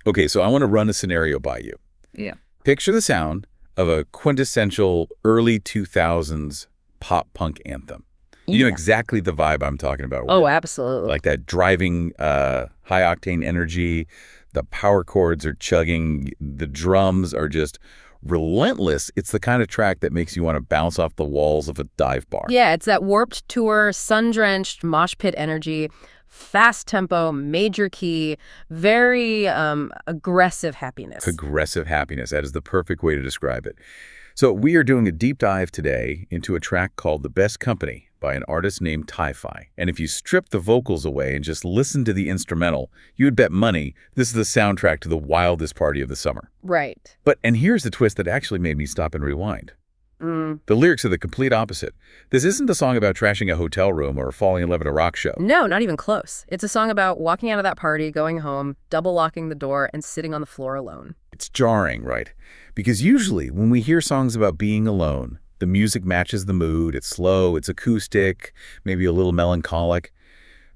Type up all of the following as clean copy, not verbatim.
Okay, so I want to run a scenario by you. Yeah. Picture the sound of a quintessential early 2000s pop punk anthem. You know Yeah. exactly the vibe I'm talking about. Oh, absolutely. Like that driving, high-octane energy. The power chords are chugging. The drums are just relentless. It's the kind of track that makes you want to bounce off the walls of a dive bar. Yeah, it's that Warped Tour, sun-drenched mosh pit energy, fast tempo, major key, very aggressive happiness. Aggressive happiness. That is the perfect way to describe it. So we are doing a deep dive today into a track called The Best Company by an artist named Ti-Fi. And if you strip the vocals away and just listen to the instrumental, you would bet money this is the soundtrack to the wildest party of the summer. Right. And here's the twist that actually made me stop and rewind. Mm. The lyrics are the complete opposite. This isn't a song about trashing a hotel room or falling in love at a rock show. No, not even close. It's a song about walking out of that party, going home, double locking the door, and sitting on the floor alone. It's jarring, right? Because usually when we hear songs about being alone, the music matches the mood. It's slow, it's acoustic, maybe a little melancholic.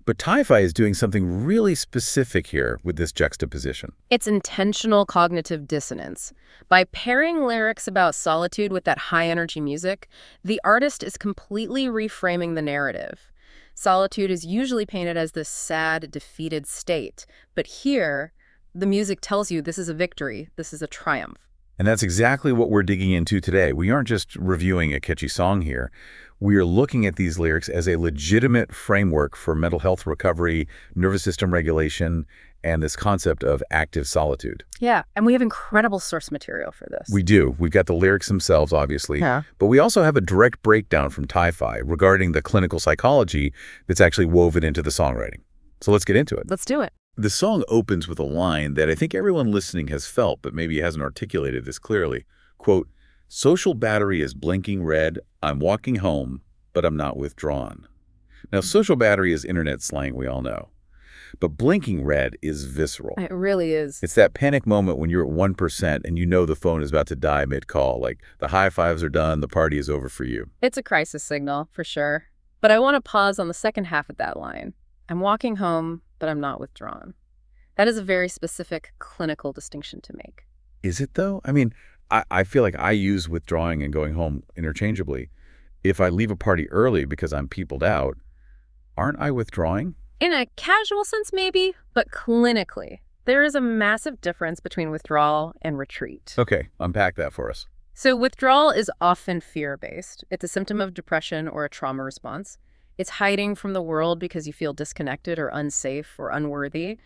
But Ti-Fi is doing something really specific here with this juxtaposition. It's intentional cognitive dissonance. By pairing lyrics about solitude with that high-energy music, the artist is completely reframing the narrative. Solitude is usually painted as this sad, defeated state. But here, the music tells you this is a victory, this is a triumph. And that's exactly what we're digging into today. We aren't just reviewing a catchy song here. We are looking at these lyrics as a legitimate framework for mental health recovery, nervous system regulation, and this concept of active solitude. Yeah, and we have incredible source material for this. We do. We've got the lyrics themselves, obviously. Yeah. But we also have a direct breakdown from Ti-Fi regarding the clinical psychology that's actually woven into the songwriting. So let's get into it. Let's do it. The song opens with a line that I think everyone listening has felt, but maybe hasn't articulated this clearly. Quote, "Social battery is blinking red. I'm walking home, but I'm not withdrawn." Now, social battery is internet slang, we all know. But blinking red is visceral. It really is. It's that panic moment when you're at 1% and you know the phone is about to die mid-call. Like the high fives are done, the party is over for you. It's a crisis signal, for sure. But I want to pause on the second half of that line. I'm walking home, but I'm not withdrawn. That is a very specific clinical distinction to make. Is it, though? I mean, I feel like I use withdrawing and going home interchangeably. If I leave a party early because I'm peopled out, aren't I withdrawing? In a casual sense, maybe, but clinically, there is a massive difference between withdrawal and retreat. Okay, unpack that for us. So withdrawal is often fear-based. It's a symptom of depression or a trauma response. It's hiding from the world because you feel disconnected or unsafe or unworthy.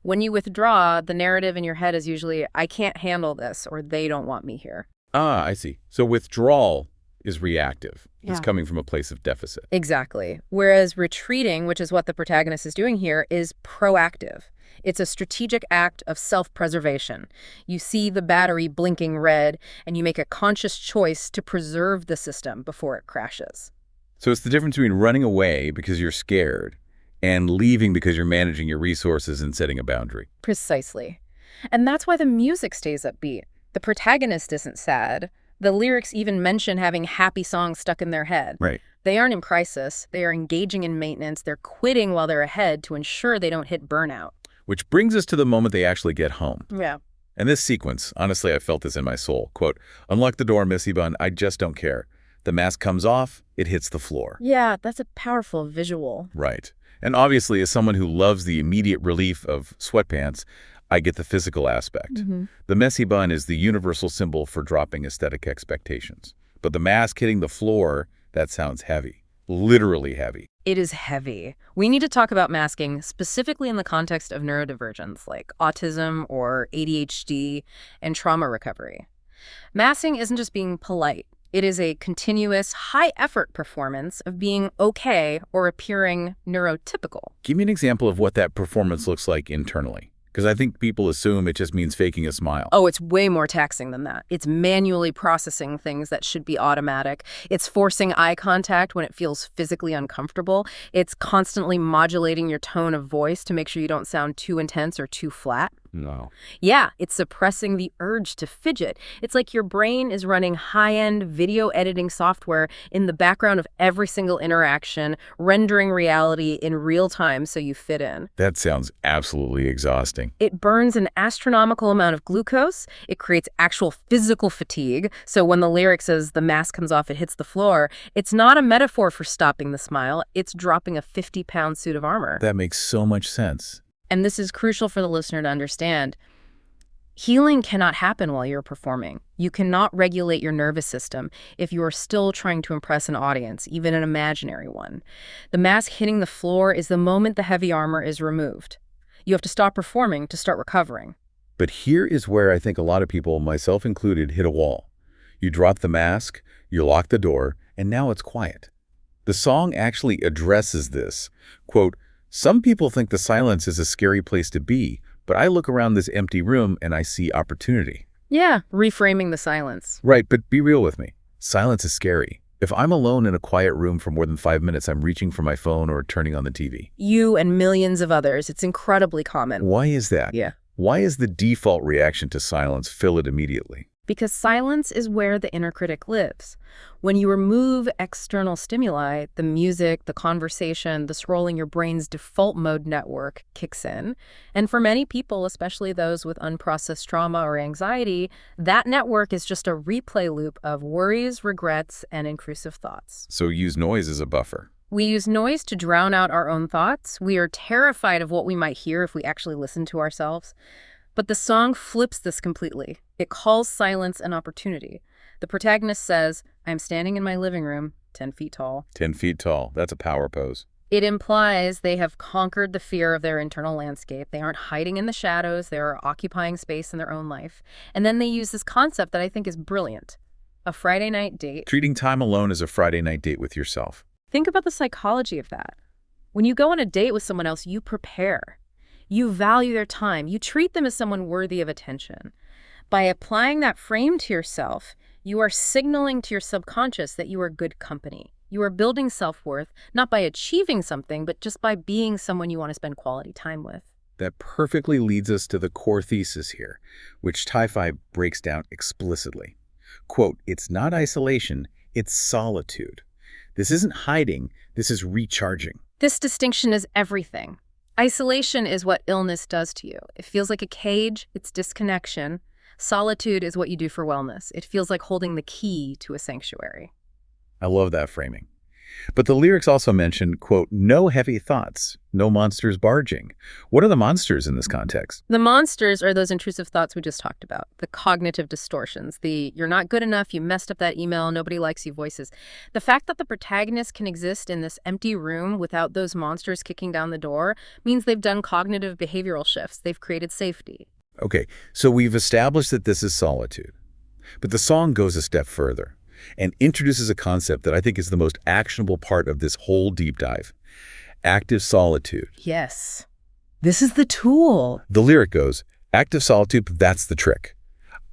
When you withdraw, the narrative in your head is usually, I can't handle this, or they don't want me here. Ah, I see. So withdrawal is reactive. It's Yeah. coming from a place of deficit. Exactly. Whereas retreating, which is what the protagonist is doing here, is proactive. It's a strategic act of self-preservation. You see the battery blinking red, and you make a conscious choice to preserve the system before it crashes. So it's the difference between running away because you're scared and leaving because you're managing your resources and setting a boundary. Precisely. And that's why the music stays upbeat. The protagonist isn't sad. The lyrics even mention having happy songs stuck in their head. Right. They aren't in crisis. They are engaging in maintenance. They're quitting while they're ahead to ensure they don't hit burnout. Which brings us to the moment they actually get home. Yeah. And this sequence, honestly, I felt this in my soul. Quote, "Unlock the door, Missy Bun. I just don't care. The mask comes off, it hits the floor." Yeah, that's a powerful visual. Right. And obviously, as someone who loves the immediate relief of sweatpants, I get the physical aspect. Mm-hmm. The messy bun is the universal symbol for dropping aesthetic expectations. But the mask hitting the floor, that sounds heavy. Literally heavy. It is heavy. We need to talk about masking specifically in the context of neurodivergence, like autism or ADHD and trauma recovery. Masking isn't just being polite. It is a continuous, high-effort performance of being okay or appearing neurotypical. Give me an example of what that performance looks like internally. Because I think people assume it just means faking a smile. Oh, it's way more taxing than that. It's manually processing things that should be automatic. It's forcing eye contact when it feels physically uncomfortable. It's constantly modulating your tone of voice to make sure you don't sound too intense or too flat. No. Yeah, it's suppressing the urge to fidget. It's like your brain is running high-end video editing software in the background of every single interaction, rendering reality in real time so you fit in. That sounds absolutely exhausting. It burns an astronomical amount of glucose. It creates actual physical fatigue. So when the lyric says the mask comes off, it hits the floor, it's not a metaphor for stopping the smile. It's dropping a 50-pound suit of armor. That makes so much sense. And this is crucial for the listener to understand. Healing cannot happen while you're performing. You cannot regulate your nervous system if you are still trying to impress an audience, even an imaginary one. The mask hitting the floor is the moment the heavy armor is removed. You have to stop performing to start recovering. But here is where I think a lot of people, myself included, hit a wall. You drop the mask, you lock the door, and now it's quiet. The song actually addresses this. Quote, "Some people think the silence is a scary place to be, but I look around this empty room and I see opportunity." Yeah, reframing the silence. Right, but be real with me. Silence is scary. If I'm alone in a quiet room for more than 5 minutes, I'm reaching for my phone or turning on the TV. You and millions of others, it's incredibly common. Why is that? Yeah. Why is the default reaction to silence fill it immediately? Because silence is where the inner critic lives. When you remove external stimuli, the music, the conversation, the scrolling, your brain's default mode network kicks in. And for many people, especially those with unprocessed trauma or anxiety, that network is just a replay loop of worries, regrets, and intrusive thoughts. So use noise as a buffer. We use noise to drown out our own thoughts. We are terrified of what we might hear if we actually listen to ourselves. But the song flips this completely. It calls silence an opportunity. The protagonist says, "I'm standing in my living room, 10 feet tall." 10 feet tall. That's a power pose. It implies they have conquered the fear of their internal landscape. They aren't hiding in the shadows. They are occupying space in their own life. And then they use this concept that I think is brilliant. A Friday night date. Treating time alone as a Friday night date with yourself. Think about the psychology of that. When you go on a date with someone else, you prepare. You value their time. You treat them as someone worthy of attention. By applying that frame to yourself, you are signaling to your subconscious that you are good company. You are building self-worth, not by achieving something, but just by being someone you want to spend quality time with. That perfectly leads us to the core thesis here, which Ti-Fi breaks down explicitly. Quote, "It's not isolation, it's solitude. This isn't hiding, this is recharging." This distinction is everything. Isolation is what illness does to you. It feels like a cage, it's disconnection. Solitude is what you do for wellness. It feels like holding the key to a sanctuary. I love that framing. But the lyrics also mention, quote, "No heavy thoughts, no monsters barging." What are the monsters in this context? The monsters are those intrusive thoughts we just talked about, the cognitive distortions, the "you're not good enough, you messed up that email, nobody likes you" voices. The fact that the protagonist can exist in this empty room without those monsters kicking down the door means they've done cognitive behavioral shifts. They've created safety. Okay, so we've established that this is solitude. But the song goes a step further and introduces a concept that I think is the most actionable part of this whole deep dive. Active solitude. Yes. This is the tool. The lyric goes, active solitude, that's the trick.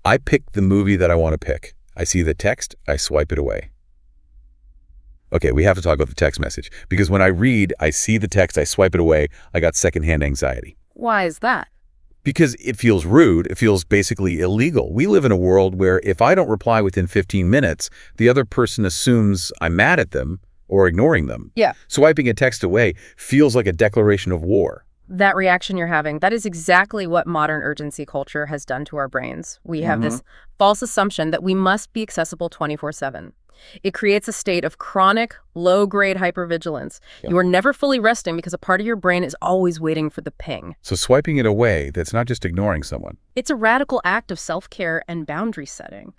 I pick the movie that I want to pick. I see the text, I swipe it away. Okay, we have to talk about the text message, because when I read, I see the text, I swipe it away, I got secondhand anxiety. Why is that? Because it feels rude, it feels basically illegal. We live in a world where if I don't reply within 15 minutes, the other person assumes I'm mad at them or ignoring them. Yeah. Swiping a text away feels like a declaration of war. That reaction you're having, that is exactly what modern urgency culture has done to our brains. We have this false assumption that we must be accessible 24/7. It creates a state of chronic, low-grade hypervigilance. Yeah. You are never fully resting because a part of your brain is always waiting for the ping. So swiping it away, that's not just ignoring someone. It's a radical act of self-care and boundary setting.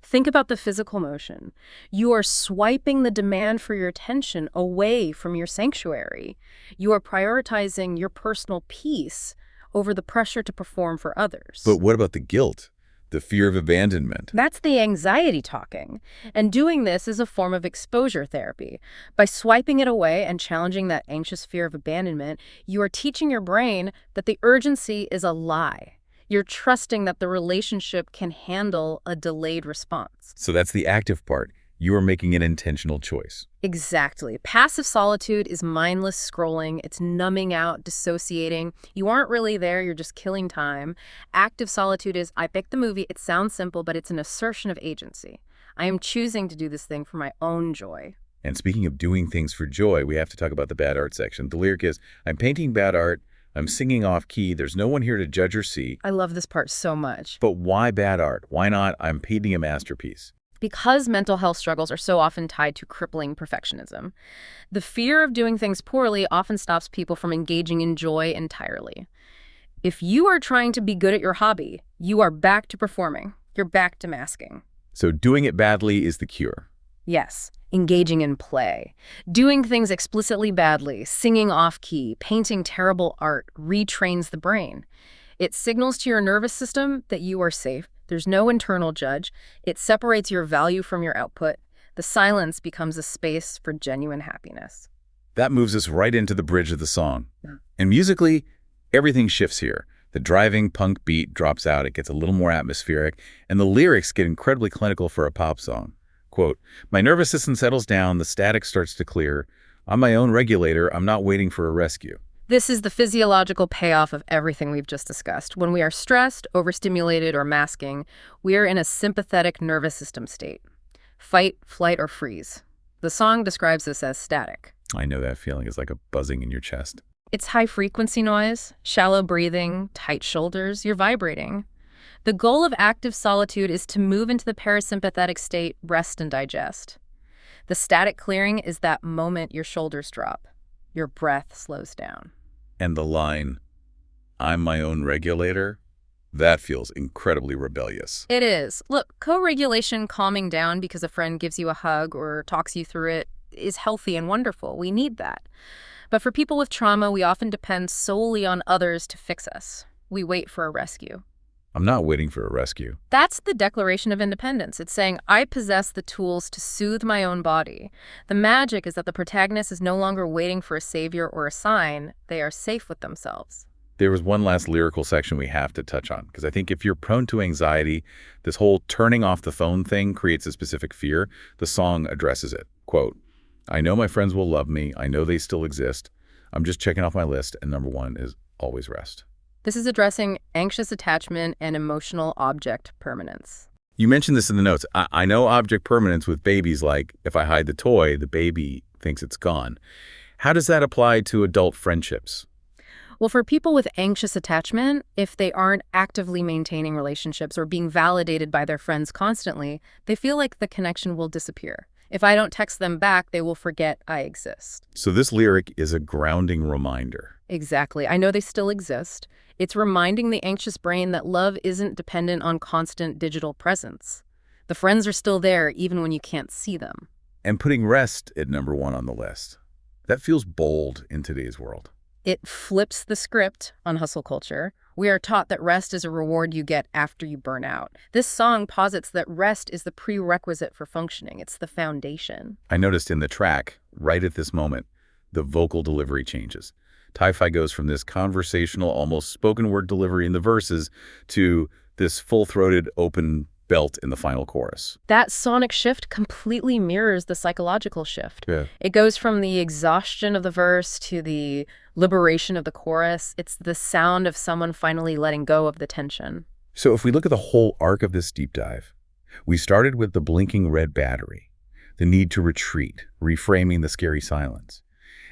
Think about the physical motion. You are swiping the demand for your attention away from your sanctuary. You are prioritizing your personal peace over the pressure to perform for others. But what about the guilt? The fear of abandonment? That's the anxiety talking. And doing this is a form of exposure therapy. By swiping it away and challenging that anxious fear of abandonment, you are teaching your brain that the urgency is a lie. You're trusting that the relationship can handle a delayed response. So that's the active part, You are making an intentional choice. Exactly. Passive solitude is mindless scrolling. It's numbing out, dissociating. You aren't really there, you're just killing time. Active solitude is, I picked the movie, it sounds simple, but it's an assertion of agency. I am choosing to do this thing for my own joy. And speaking of doing things for joy, we have to talk about the bad art section. The lyric is, I'm painting bad art, I'm singing off key, there's no one here to judge or see. I love this part so much. But why bad art? Why not, I'm painting a masterpiece? Because mental health struggles are so often tied to crippling perfectionism. The fear of doing things poorly often stops people from engaging in joy entirely. If you are trying to be good at your hobby, you are back to performing. You're back to masking. So doing it badly is the cure. Yes, engaging in play. Doing things explicitly badly, singing off-key, painting terrible art retrains the brain. It signals to your nervous system that you are safe. There's no internal judge. It separates your value from your output. The silence becomes a space for genuine happiness. That moves us right into the bridge of the song. And musically, everything shifts here. The driving punk beat drops out, it gets a little more atmospheric, and the lyrics get incredibly clinical for a pop song. Quote, my nervous system settles down, the static starts to clear. I'm my own regulator, I'm not waiting for a rescue. This is the physiological payoff of everything we've just discussed. When we are stressed, overstimulated, or masking, we are in a sympathetic nervous system state. Fight, flight, or freeze. The song describes this as static. I know that feeling is like a buzzing in your chest. It's high-frequency noise, shallow breathing, tight shoulders, you're vibrating. The goal of active solitude is to move into the parasympathetic state, rest and digest. The static clearing is that moment your shoulders drop, your breath slows down. And the line, I'm my own regulator, that feels incredibly rebellious. It is. Look, co-regulation, calming down because a friend gives you a hug or talks you through it, is healthy and wonderful. We need that. But for people with trauma, we often depend solely on others to fix us. We wait for a rescue. I'm not waiting for a rescue. That's the Declaration of Independence. It's saying, I possess the tools to soothe my own body. The magic is that the protagonist is no longer waiting for a savior or a sign. They are safe with themselves. There was one last lyrical section we have to touch on, because I think if you're prone to anxiety, this whole turning off the phone thing creates a specific fear. The song addresses it. Quote, I know my friends will love me. I know they still exist. I'm just checking off my list, and number one is always rest. This is addressing anxious attachment and emotional object permanence. You mentioned this in the notes. I know object permanence with babies, like if I hide the toy, the baby thinks it's gone. How does that apply to adult friendships? Well, for people with anxious attachment, if they aren't actively maintaining relationships or being validated by their friends constantly, they feel like the connection will disappear. If I don't text them back, they will forget I exist. So this lyric is a grounding reminder. Exactly. I know they still exist. It's reminding the anxious brain that love isn't dependent on constant digital presence. The friends are still there even when you can't see them. And putting rest at number one on the list. That feels bold in today's world. It flips the script on hustle culture. We are taught that rest is a reward you get after you burn out. This song posits that rest is the prerequisite for functioning. It's the foundation. I noticed in the track, right at this moment, the vocal delivery changes. Ti-Fi goes from this conversational, almost spoken word delivery in the verses to this full-throated, open belt in the final chorus. That sonic shift completely mirrors the psychological shift. Yeah. It goes from the exhaustion of the verse to the liberation of the chorus. It's the sound of someone finally letting go of the tension. So if we look at the whole arc of this deep dive, we started with the blinking red battery, the need to retreat, reframing the scary silence.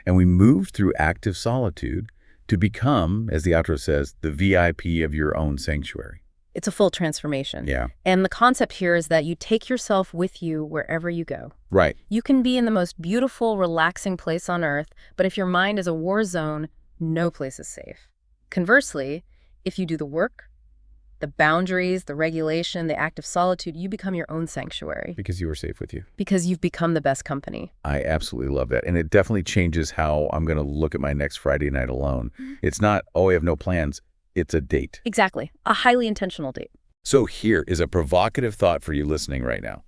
And we moved through active solitude to become, as the outro says, the VIP of your own sanctuary. It's a full transformation. Yeah. And the concept here is that you take yourself with you wherever you go. Right. You can be in the most beautiful, relaxing place on earth, but if your mind is a war zone, no place is safe. Conversely, if you do the work, the boundaries, the regulation, the act of solitude, you become your own sanctuary. Because you are safe with you. Because you've become the best company. I absolutely love that. And it definitely changes how I'm going to look at my next Friday night alone. It's not, oh, I have no plans. It's a date. Exactly. A highly intentional date. So here is a provocative thought for you listening right now.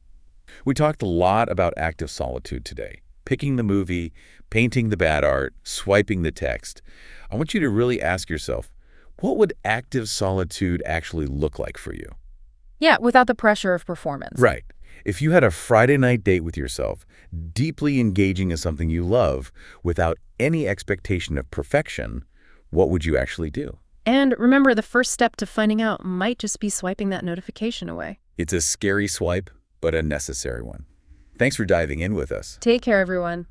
We talked a lot about active solitude today. Picking the movie, painting the bad art, swiping the text. I want you to really ask yourself, what would active solitude actually look like for you? Yeah, without the pressure of performance. Right. If you had a Friday night date with yourself, deeply engaging in something you love, without any expectation of perfection, what would you actually do? And remember, the first step to finding out might just be swiping that notification away. It's a scary swipe, but a necessary one. Thanks for diving in with us. Take care, everyone.